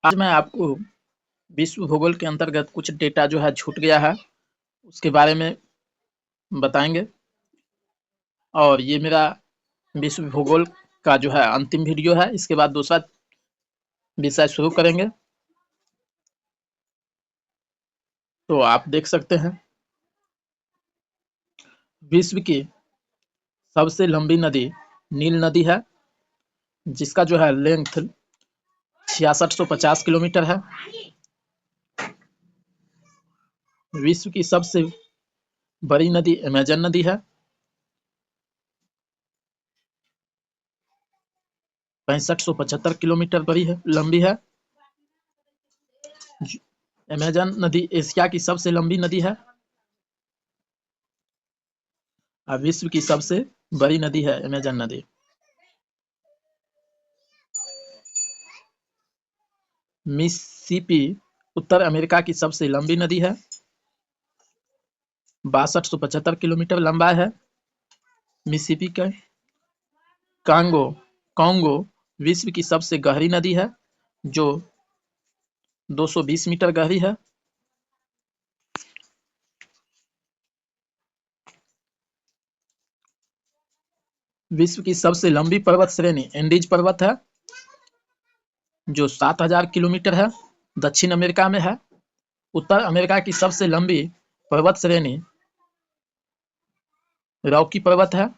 आज मैं आपको विश्व भूगोल के अंतर्गत कुछ डेटा जो है छूट गया है, उसके बारे में बताएँगे। और ये मेरा विश्व भूगोल का जो है अंतिम वीडियो है। इसके बाद दूसरा विषय शुरू करेंगे। तो आप देख सकते हैं, विश्व की सबसे लंबी नदी नील नदी है, जिसका जो है लेंथ 6650 किलोमीटर है। विश्व की सबसे बड़ी नदी अमेजन नदी है, 6575 किलोमीटर बड़ी है, लंबी है। अमेजन नदी एशिया की सबसे लंबी नदी है और विश्व की सबसे बड़ी नदी है अमेजन नदी। मिसिसिपी उत्तर अमेरिका की सबसे लंबी नदी है, 6275 किलोमीटर लंबा है। मिसिसिपी का कांगो विश्व की सबसे गहरी नदी है, जो 220 मीटर गहरी है। विश्व की सबसे लंबी पर्वत श्रेणी एंडीज पर्वत है, जो 7000 किलोमीटर है, दक्षिण अमेरिका में है। उत्तर अमेरिका की सबसे लंबी पर्वत श्रेणी रॉकी पर्वत है।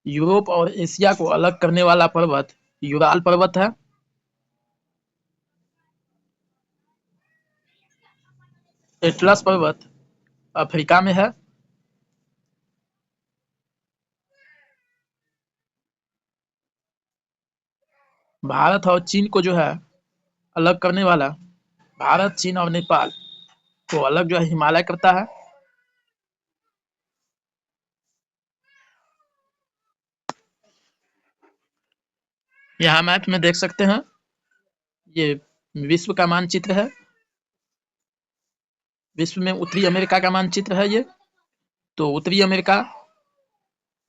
यूरोप और एशिया को अलग करने वाला पर्वत यूराल पर्वत है। एटलस पर्वत अफ्रीका में है। भारत और चीन को जो है अलग करने वाला, भारत, चीन और नेपाल को अलग जो है हिमालय करता है। यहाँ मैप में देख सकते हैं, ये विश्व का मानचित्र है। विश्व में उत्तरी अमेरिका का मानचित्र है ये। तो उत्तरी अमेरिका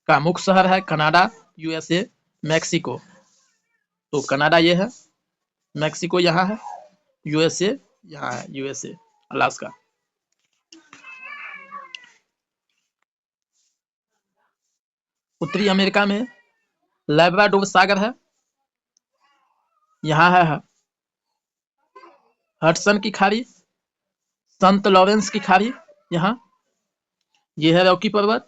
का मुख्य शहर है कनाडा, यूएसए, मैक्सिको। तो कनाडा ये है, मैक्सिको यहाँ है, यूएसए यहाँ है, यूएसए अलास्का। उत्तरी अमेरिका में लैब्राडोर सागर है, यहाँ है हडसन की खाड़ी, संत लॉरेंस की खाड़ी, यहाँ ये है रॉकी पर्वत।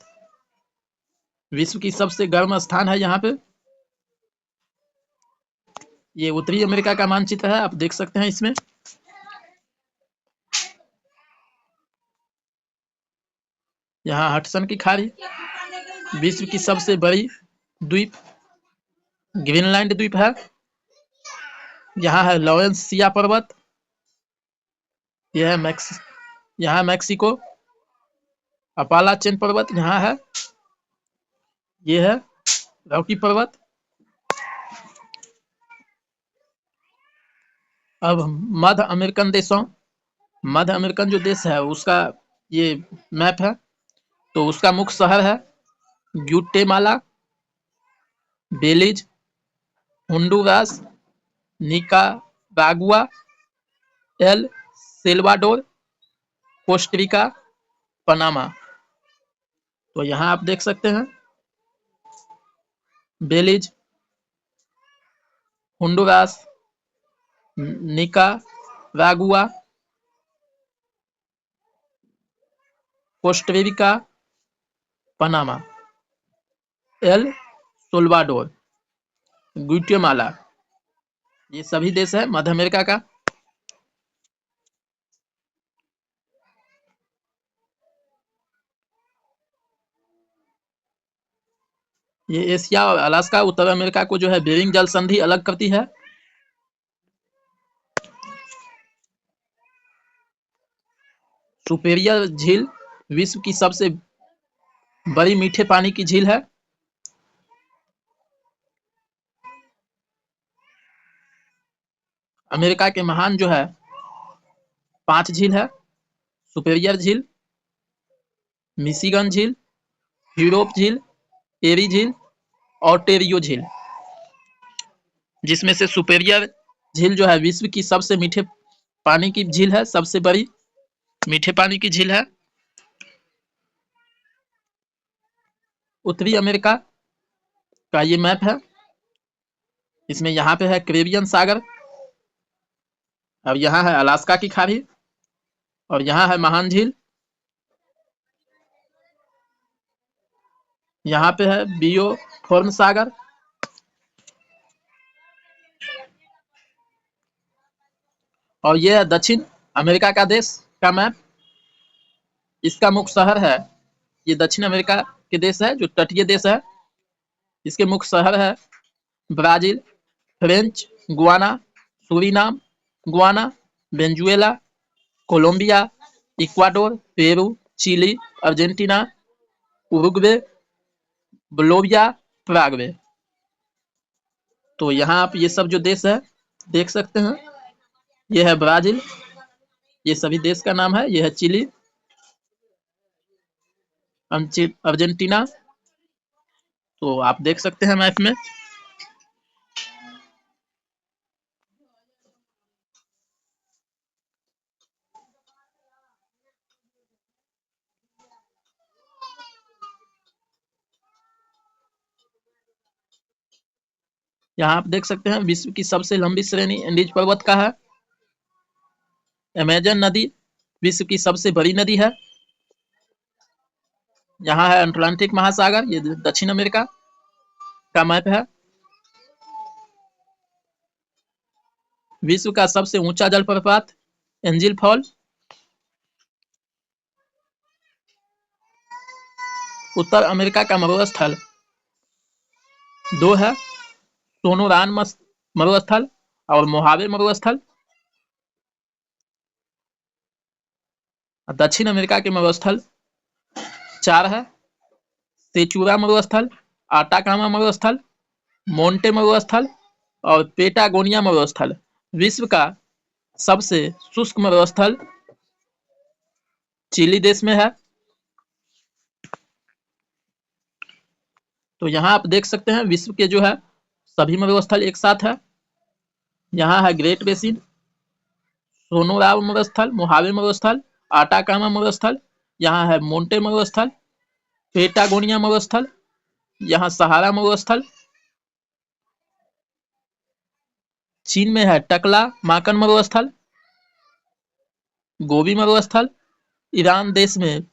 विश्व की सबसे गर्म स्थान है यहाँ पे। ये उत्तरी अमेरिका का मानचित्र है, आप देख सकते हैं इसमें। यहाँ हडसन की खाड़ी। विश्व की सबसे बड़ी द्वीप ग्रीनलैंड द्वीप है, यहाँ है लॉरेंस सिया पर्वत। यह है यहाँ मैक्सिको अपालाचेन पर्वत यहाँ है। ये है रॉकी पर्वत। अब मध्य अमेरिकन जो देश है उसका ये मैप है। तो उसका मुख्य शहर है Guatemala, Belize, Honduras, Nicaragua, El Salvador, Costa Rica, Panama. तो यहाँ आप देख सकते हैं Belize, Honduras, Nicaragua, Costa Rica, Panama, El Salvador, Guatemala, ये सभी देश है मध्य अमेरिका का। ये एशिया और अलास्का उत्तर अमेरिका को जो है बेरिंग जल संधि अलग करती है। सुपेरियर झील विश्व की सबसे बड़ी मीठे पानी की झील है। अमेरिका के महान जो है 5 झील है। सुपेरियर झील, मिशिगन झील, यूरोप झील, एरी झील और टेरियो झील, जिसमें से सुपेरियर झील जो है विश्व की सबसे मीठे पानी की झील है, सबसे बड़ी मीठे पानी की झील है। उत्तरी अमेरिका का ये मैप है। इसमें यहाँ पे है कैरेबियन सागर, और यहाँ है अलास्का की खाड़ी, और यहाँ है महान झील। यहाँ पे है बियोफोर्न सागर, और ये है दक्षिण अमेरिका का देश का मैप। इसका मुख्य शहर है, ये दक्षिण अमेरिका के देश है जो तटीय देश है। इसके मुख्य शहर है Brazil, French Guiana, Suriname, Guyana, Venezuela, Colombia, Ecuador, Peru, Chile, Argentina, Uruguay, Bolivia, Paraguay. तो यहाँ आप ये सब जो देश है देख सकते हैं। ये है ब्राजील, ये सभी देश का नाम है। ये है चिली, अर्जेंटीना। तो आप देख सकते हैं मैप में। यहाँ आप देख सकते हैं विश्व की सबसे लंबी श्रेणी एंडीज पर्वत का है। अमेजन नदी विश्व की सबसे बड़ी नदी है। यहाँ है अटलांटिक महासागर, ये दक्षिण अमेरिका का मैप है। विश्व का सबसे ऊंचा जलप्रपात एंजिल फॉल। उत्तर अमेरिका का मरुस्थल 2 है, सोनोरान मरुस्थल और मोहावे मरुस्थल। दक्षिण अमेरिका के मरुस्थल 4 है, सेचुरा मरुस्थल, आटाकामा मरुस्थल, मोंटे मरुस्थल और पेटागोनिया मरुस्थल। विश्व का सबसे शुष्क मरुस्थल चिली देश में है। तो यहाँ आप देख सकते हैं विश्व के जो है सभी मरुस्थल एक साथ है। यहाँ है ग्रेट बेसिन, सोनोरा मरुस्थल, मोहावे मरुस्थल, आटाकामा मरुस्थल, यहाँ है मोंटे मरुस्थल, पेटागोनिया मरुस्थल, यहाँ सहारा मरुस्थल। चीन में है टकला माकन मरुस्थल, गोबी मरुस्थल। ईरान देश में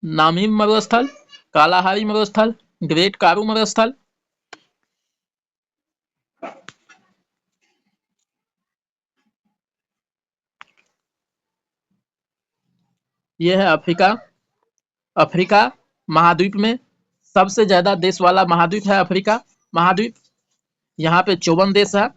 नामिम मरुस्थल, कालाहारी मरुस्थल, ग्रेट कारू मरुस्थल। यह है अफ्रीका। अफ्रीका महाद्वीप में सबसे ज्यादा देश वाला महाद्वीप है अफ्रीका महाद्वीप। यहाँ पे 54 देश है।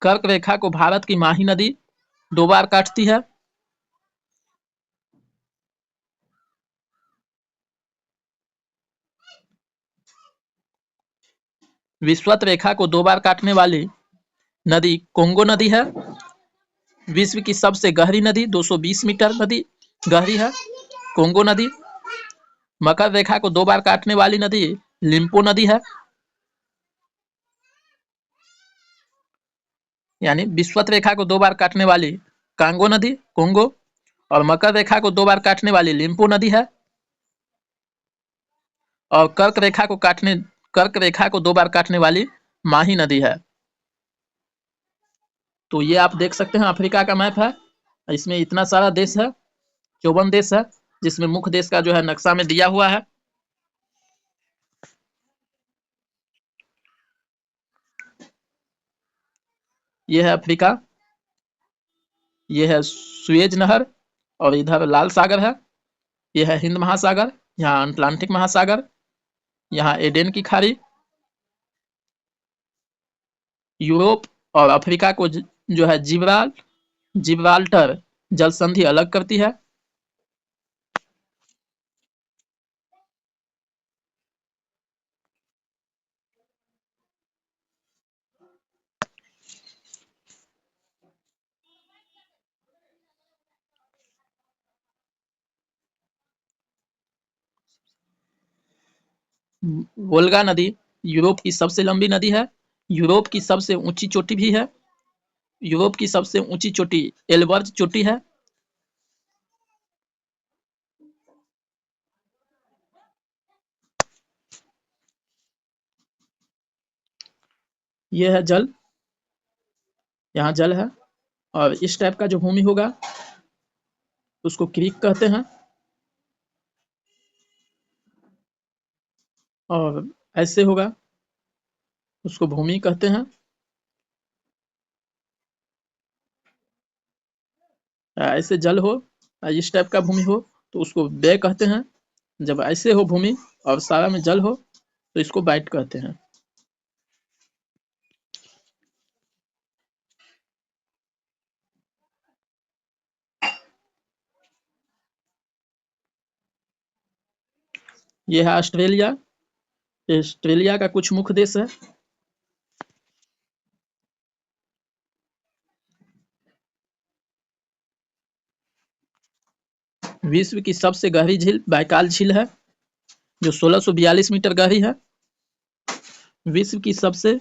कर्क रेखा को भारत की माही नदी 2 बार काटती है। विषुवत रेखा को 2 बार काटने वाली नदी कोंगो नदी है। विश्व की सबसे गहरी नदी 220 मीटर नदी गहरी है, कोंगो नदी। मकर रेखा को 2 बार काटने वाली नदी लिम्पो नदी है। यानी विषुवत रेखा को 2 बार काटने वाली कांगो नदी कोंगो, और मकर रेखा को 2 बार काटने वाली लिम्पो नदी है। और कर्क रेखा को 2 बार काटने वाली माही नदी है। तो ये आप देख सकते हैं अफ्रीका का मैप है। इसमें इतना सारा देश है, 54 देश है, जिसमें मुख्य देश का जो है नक्शा में दिया हुआ है। ये है अफ्रीका, ये है सुएज नहर, और इधर लाल सागर है। ये है हिंद महासागर, यहाँ अटलांटिक महासागर, यहाँ एडेन की खाड़ी। यूरोप और अफ्रीका को जो है जिब्राल्टर जल संधि अलग करती है। वोल्गा नदी यूरोप की सबसे लंबी नदी है। यूरोप की सबसे ऊंची चोटी भी है। यूरोप की सबसे ऊंची चोटी एल्बर्ट चोटी है। ये है जल, यहाँ जल है। और इस टाइप का जो भूमि होगा उसको क्रीक कहते हैं। और ऐसे होगा उसको भूमि कहते हैं। ऐसे जल हो, इस टाइप का भूमि हो तो उसको बे कहते हैं। जब ऐसे हो भूमि और सारा में जल हो तो इसको बाइट कहते हैं। ये है ऑस्ट्रेलिया। ऑस्ट्रेलिया का कुछ मुख्य देश है। विश्व की सबसे गहरी झील बैकाल झील है, जो 1642 मीटर गहरी है। विश्व की सबसे